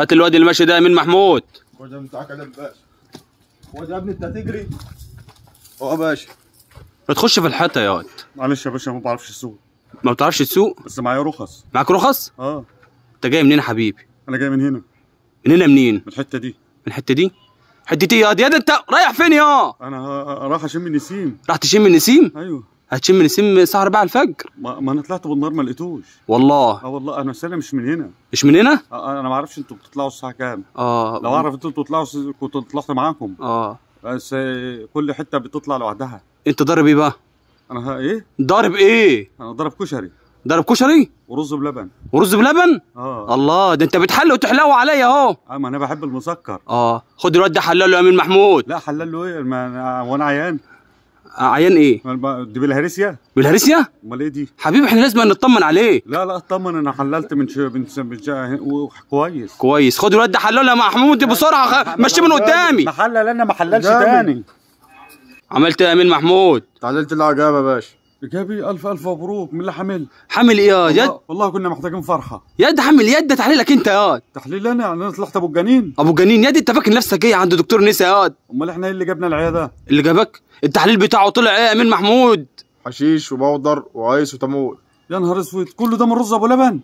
هات الواد الماشي ده يا امين محمود. خد يا ابني تعالى يا باشا. خد يا ابني انت هتجري. اه يا باشا. ما تخش في الحيطه يا واد. معلش يا باشا ما بعرفش السوق. ما بتعرفش تسوق؟ بس معايا رخص. معاك رخص؟ اه. انت جاي منين يا حبيبي؟ انا جاي من هنا. من هنا منين؟ من الحته دي. من الحته دي؟ حته ايه يا واد؟ انت رايح فين يا؟ انا رايح اشم النسيم. راح تشم النسيم؟ ايوه. هتشم النسيم سهر بقى الفجر؟ ما انا طلعت بالنار ما لقيتوش. والله. اه والله انا السنه مش من هنا. مش من هنا؟ انا ما اعرفش انتوا بتطلعوا الساعه كام. اه. لو اعرف انتوا بتطلعوا كنت طلعت معاكم. اه. بس كل حته بتطلع لوحدها. انت ضارب ايه بقى؟ انا ايه؟ ضارب ايه؟ انا ضرب كشري. ضارب كشري؟ ورز بلبن. ورز بلبن؟ اه. الله، ده انت بتحل وتحلو عليا اهو. ما انا بحب المسكر. اه، خد الواد ده حلله يا امين محمود. لا حلال له ايه؟ وانا عيان. عيان ايه؟ دي بالهرسيا. بالهرسيا؟ امال ايه دي؟ حبيبي احنا لازم نطمن عليك. لا اطمن انا حللت كويس. كويس، خد الواد ده حلله يا محمود بسرعه، مشي من قدامي. محلل انا ما حللش تاني. عملت ايه يا امين محمود؟ تعدلت العجابه يا باشا. ايجابي الف مبروك. مين اللي حامل؟ حامل ايه يا يد؟ والله كنا محتاجين فرحه. يد حامل يد؟ ده تحليلك انت يا تحليل انا يعني انا طلعت ابو الجنين. ابو الجنين يد؟ انت فاكر نفسك ايه عند دكتور نسا يا؟ امال احنا ايه اللي جابنا العياده؟ اللي جابك؟ التحليل بتاعه طلع ايه يا امين محمود؟ حشيش وبودر وايس وتمول. يا نهار اسود، كله ده من رز ابو لبن؟